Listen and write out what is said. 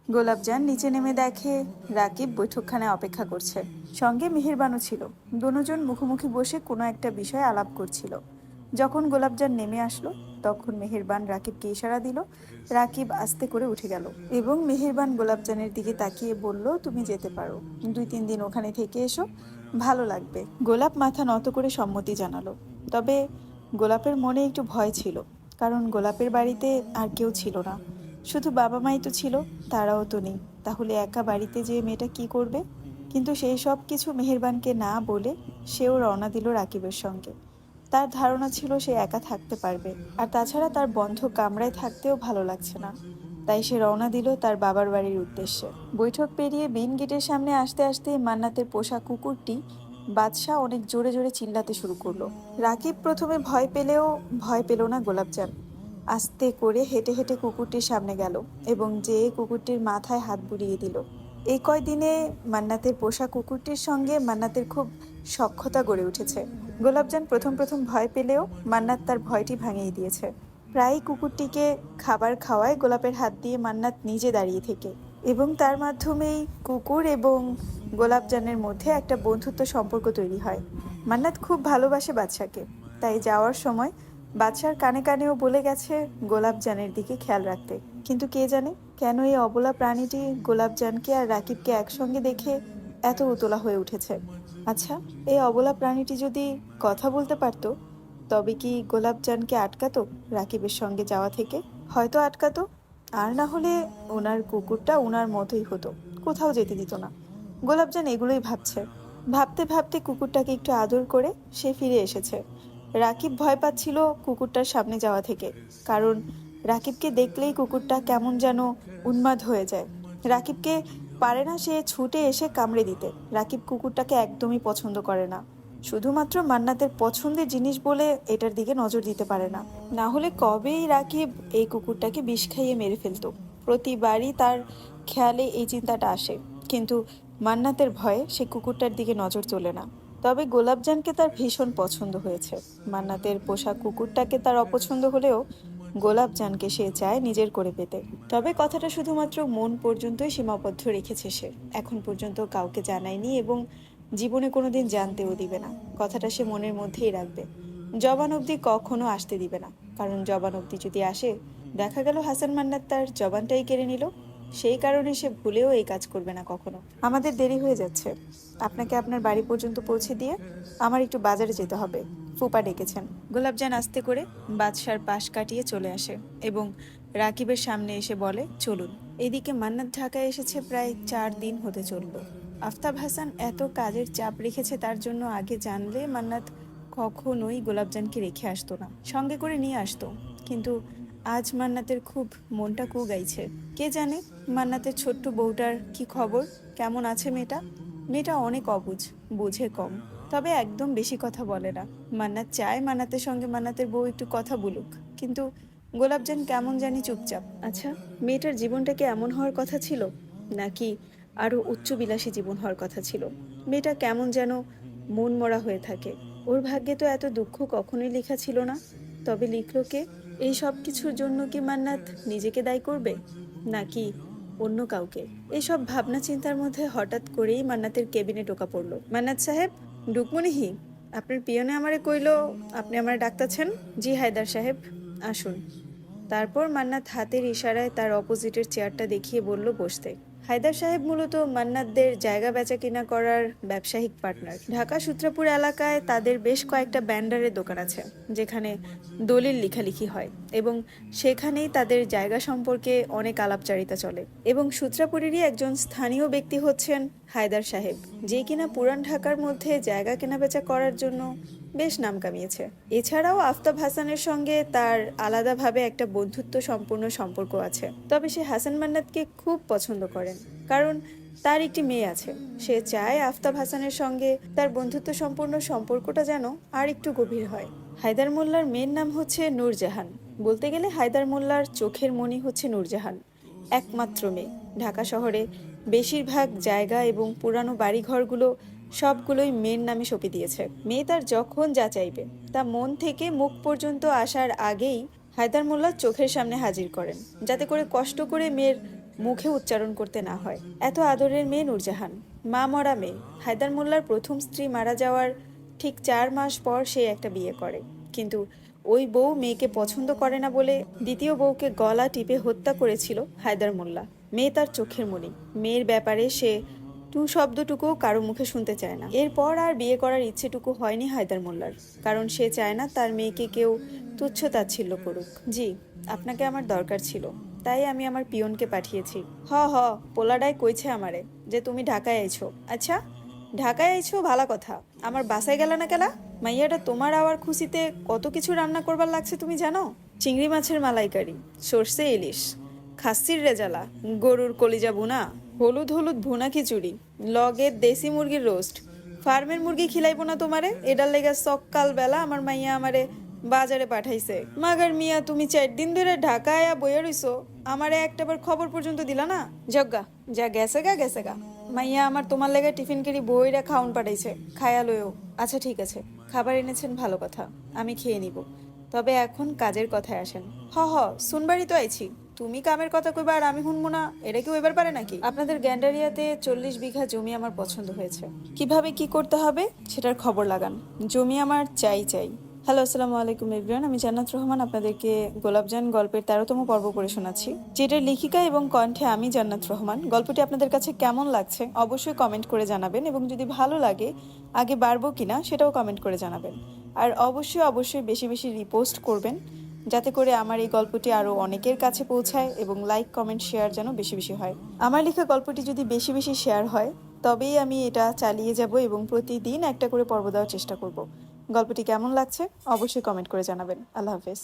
গোলাপজান নিচে নেমে দেখে রাকিব বৈঠকখানায় অপেক্ষা করছে, সঙ্গে মেহেরবানও ছিল। দুজন মুখোমুখি বসে কোনো একটা বিষয়ে আলাপ করছিল। যখন গোলাপজান নেমে আসলো তখন মেহেরবান রাকিবকে ইশারা দিল। রাকিব আস্তে করে উঠে গেল এবং মেহেরবান গোলাপজানের দিকে তাকিয়ে বলল, তুমি যেতে পারো, 2-3 দিন ওখানে থেকে এসো, ভালো লাগবে। গোলাপ মাথা নত করে সম্মতি জানালো। তবে গোলাপের মনে একটু ভয় ছিল, কারণ গোলাপের বাড়িতে আর কেউ ছিল না, শুধু বাবা মাই তো ছিল, তারাও তো নেই। তাহলে একা বাড়িতে যেয়ে মেয়েটা কি করবে? কিন্তু সেই সব কিছু মেহেরবানকে না বলে সেও রওনা দিল রাকিবের সঙ্গে। তার ধারণা ছিল সে একা থাকতে পারবে, আর তাছাড়া তার বন্ধ কামরায় থাকতেও ভালো লাগছে না। তাই সে রওনা দিল তার বাবার বাড়ির উদ্দেশ্যে। বৈঠক পেরিয়ে মেইন গেটের সামনে আসতে আসতে মান্নাতের পোষা কুকুরটি বাদশাহ অনেক জোরে জোরে চিল্লাতে শুরু করলো। রাকিব প্রথমে ভয় পেলেও ভয় পেল না গোলাপজান। আস্তে করে হেঁটে হেঁটে কুকুরটির সামনে গেল এবং যেয়ে কুকুরটির মাথায় হাত বুলিয়ে দিল। এই কয়দিনে মান্নাতের পোষা কুকুরটির সঙ্গে মান্নাতের খুব সখ্যতা গড়ে উঠেছে। গোলাপজান প্রথম প্রথম ভয় পেলেও মান্নাত তার ভয়টি ভাঙিয়ে দিয়েছে। প্রায়ই কুকুরটিকে খাবার খাওয়ায় গোলাপের হাত দিয়ে মান্নাত নিজে দাঁড়িয়ে থেকে, এবং তার মাধ্যমেই কুকুর এবং গোলাপজানের মধ্যে একটা বন্ধুত্ব সম্পর্ক তৈরি হয়। মান্নাত খুব ভালোবাসে বাদশাকে, তাই যাওয়ার সময় বাদশার কানে কানেও বলে গেছে গোলাপজানের দিকে খেয়াল রাখতে। কিন্তু কে জানে কেন এই অবলা প্রাণীটি গোলাপজানকে আর রাকিবকে একসঙ্গে দেখে এত উতলা হয়ে উঠেছে। আচ্ছা, এই অবলা প্রাণীটি যদি কথা বলতে পারতো, তবে কি গোলাপজানকে আটকাতো রাকিবের সঙ্গে যাওয়া থেকে? হয়তো আটকাতো, আর না হলে ওনার কুকুরটা ওনার মতোই হতো, কোথাও যেতে দিত না। গোলাপজান এগুলোই ভাবছে। ভাবতে ভাবতে কুকুরটাকে একটু আদর করে সে ফিরে এসেছে। রাকিব ভয় পাচ্ছিল কুকুরটার সামনে যাওয়া থেকে, কারণ রাকিবকে দেখলেই কুকুরটা কেমন যেন উন্মাদ হয়ে যায়। রাকিবকে পারে না সে ছুটে এসে কামড়ে দিতে। রাকিব কুকুরটাকে একদমই পছন্দ করে না, শুধুমাত্র মান্নাতের পছন্দের জিনিস বলে এটার দিকে নজর দিতে পারে না। না হলে কবেই রাকিব এই কুকুরটাকে বিষ খাইয়ে মেরে ফেলতো। প্রতিবারই তার খেয়ালে এই চিন্তাটা আসে, কিন্তু মান্নাতের ভয়ে সে কুকুরটার দিকে নজর তোলে না। তবে গোলাপজানকে তার ভীষণ পছন্দ হয়েছে। মান্নাতের পোষা কুকুরটাকে তার অপছন্দ হলেও গোলাপজানকে সে চায় নিজের করে পেতে। তবে কথাটা শুধুমাত্র মন পর্যন্তই সীমাবদ্ধ রেখেছে সে, এখন পর্যন্ত কাউকে জানায়নি এবং জীবনে কোনোদিন জানতেও দিবে না। কথাটা সে মনের মধ্যেই রাখবে, জবান অবধি কখনো আসতে দিবে না। কারণ জবান অবধি যদি আসে, দেখা গেল হাসান মান্নাত তার জবানটাই কেড়ে নিল। সেই কারণে সে ভুলেও এই কাজ করবে না কখনো। আমাদের দেরি হয়ে যাচ্ছে, আপনাকে আপনার বাড়ি পর্যন্ত পৌঁছে দিয়ে আমার একটু বাজারে যেতে হবে, ফুপা ডেকেছেন। গোলাপজান আস্তে করে বাদশার পাশ কাটিয়ে চলে আসে এবং রাকিবের সামনে এসে বলে, চলুন। এদিকে মান্নাত ঢাকায় এসেছে প্রায় 4 দিন হতে চলল। আফতাব হাসান এত কাজের চাপ রেখেছে তার জন্য, আগে জানলে মান্নাত কখনোই গোলাপজানকে রেখে আসতো না, সঙ্গে করে নিয়ে আসতো। কিন্তু আজ মান্নাতের খুব মনটা কুগাইছে। কে জানে মান্নাতের ছোট্ট বউটার কি খবর, কেমন আছে মেয়েটা? মেয়েটা অনেক অবুঝ, বুঝে কম, তবে একদম বেশি কথা বলে না। মান্নাত চায় মান্নাতের সঙ্গে মান্নাতের বউ একটু কথা বলুক, কিন্তু গোলাপজান কেমন জানি চুপচাপ। আচ্ছা, মেয়েটার জীবনটা কি এমন হওয়ার কথা ছিল, নাকি আরো উচ্চবিলাসী জীবন হওয়ার কথা ছিল? মেয়েটা কেমন যেন মন মরা হয়ে থাকে। ওর ভাগ্যে তো এত দুঃখ কখনোই লেখা ছিল না, তবে লিখলো কে? এই সব কিছুর জন্য কি মান্নাত নিজেকে দায়ী করবে, নাকি অন্য কাউকে? এইসব ভাবনা চিন্তার মধ্যে হঠাৎ করেই মান্নাতের কেবিনে ঢোকা পড়লো। মান্নাত সাহেব, ডুকমনিহি, আপনার পিয়নে আমারে কইলো আপনি আমার ডাকতেছেন। জি হায়দার সাহেব, আসুন। তারপর মান্নাত হাতের ইশারায় তার অপোজিটের চেয়ারটা দেখিয়ে বলল বসতে। হায়দার সাহেব মূলত মান্নাতদের জায়গা বেচা কিনা করার ব্যবসায়িক পার্টনার। ঢাকা সূত্রাপুর এলাকায় তাদের বেশ কয়েকটা ব্যান্ডারের দোকান আছে, যেখানে দলিল লেখালেখি হয়, এবং সেখানেই তাদের জায়গা সম্পর্কে অনেক আলাপচারিতা চলে। এবং সূত্রাপুরেরই একজন স্থানীয় ব্যক্তি হচ্ছেন হায়দার সাহেব, যে কিনা পুরান ঢাকার মধ্যে জায়গা কেনাবেচা করার জন্য বেশ নাম কামিয়েছে। এছাড়াও আফতাব হাসানের সঙ্গে তার আলাদাভাবে একটা বন্ধুত্ব সম্পূর্ণ সম্পর্ক আছে। তবে সে হাসান মান্নাতকে খুব পছন্দ করেন, কারণ তার একটি মেয়ে আছে। সে চায় আফতাব হাসানের সঙ্গে তার বন্ধুত্ব সম্পূর্ণ সম্পর্কটা যেন আর একটু গভীর হয়। হায়দার মোল্লার মেয়ের নাম হচ্ছে নূরজাহান। বলতে গেলে হায়দার মোল্লার চোখের মনি হচ্ছে নূরজাহান, একমাত্র মেয়ে। ঢাকা শহরে বেশিরভাগ জায়গা এবং পুরানো বাড়িঘরগুলো সবগুলোই মেয়ের নামে সঁপে দিয়েছে। মেয়ে তার যখন যা চাইবে তা মন থেকে মুখ পর্যন্ত আসার আগেই হায়দার মোল্লা চোখের সামনে হাজির করেন, যাতে করে কষ্ট করে মেয়ের মুখে উচ্চারণ করতে না হয়। এত আদরের মেয়ে নূরজাহান, মা মরা মেয়ে। হায়দার মোল্লার প্রথম স্ত্রী মারা যাওয়ার ঠিক 4 মাস পর সে একটা বিয়ে করে, কিন্তু ওই বউ মেয়েকে পছন্দ করে না বলে দ্বিতীয় বউকে গলা টিপে হত্যা করেছিল হায়দার মোল্লা। মেয়ে তার চোখের মণি। মেয়ের ব্যাপারে সে টু শব্দটুকুও কারো মুখে শুনতে চায় না। এরপর আর বিয়ে করার ইচ্ছেটুকু হয়নি হায়দার মোল্লার, কারণ সে চায় না তার মেয়েকে কেউ তুচ্ছ তাচ্ছিল্য করুক। জি, আপনাকে আমার দরকার ছিল, তাই আমি আমার পিয়নকে পাঠিয়েছি। হ পোলাডাই কইছে আমারে যে তুমি ঢাকায় আইছো। আচ্ছা, ঢাকায় আইছো ভালো কথা, আমার বাসায় গেল না কেলা? মাইয়াটা তোমার আওয়ার খুশিতে কত কিছু রান্না করবার লাগছে তুমি জানো? চিংড়ি মাছের মালাইকারি, সর্ষে ইলিশ, খাসির রেজালা, গরুর কলিজা ভুনা, হলুদ হলুদ ভুনা খিচুড়ি, লগে দেশি মুরগির রোস্ট। ফার্মের মুরগি খিলাইবো না তোমারে? এটার লেগে সকাল বেলা আমার মাইয়া আমারে বাজারে পাঠাইছে। মাগার মিয়া, তুমি 4 দিন ধরে ঢাকায় বইয়া রইছো, আমারে একটাবার খবর পর্যন্ত দিলা না। জগ্গা যা গেছে গা। মাইয়া আমার তোমার লেগে টিফিন কেরি বইরা খাউন পাঠাইছে, খায়া লইও। আচ্ছা ঠিক আছে, খাবার এনেছেন ভালো কথা, আমি খেয়ে নিব। তবে এখন কাজের কথায় আসেন। হ শুনবারই তো আইছি। তুমি কামের কথা কইবা আর আমি শুনবো না, এটা কি ওইবার পারে নাকি? আপনাদের গ্যান্ডারিয়াতে 40 বিঘা জমি আমার পছন্দ হয়েছে। কিভাবে কি করতে হবে সেটার খবর লাগান। জমি আমার চাই। হ্যালো, আসসালামু আলাইকুম এভরিওয়ান। আমি জান্নাত রহমান আপনাদেরকে গোলাপজান গল্পের 13তম পর্ব পড়ে শোনাচ্ছি, যেটার লেখিকা এবং কণ্ঠে আমি জান্নাত রহমান। গল্পটি আপনাদের কাছে কেমন লাগছে অবশ্যই কমেন্ট করে জানাবেন, এবং যদি ভালো লাগে আগে বাড়বো কিনা সেটাও কমেন্ট করে জানাবেন। আর অবশ্যই বেশি বেশি রিপোস্ট করবেন, যাতে করে আমার এই গল্পটি আরও অনেকের কাছে পৌঁছায়, এবং লাইক কমেন্ট শেয়ার যেন বেশি বেশি হয়। আমার লেখা গল্পটি যদি বেশি বেশি শেয়ার হয় তবেই আমি এটা চালিয়ে যাব এবং প্রতিদিন একটা করে পর্ব দেওয়ার চেষ্টা করব। গল্পটি কেমন লাগছে অবশ্যই কমেন্ট করে জানাবেন। আল্লাহ হাফেজ।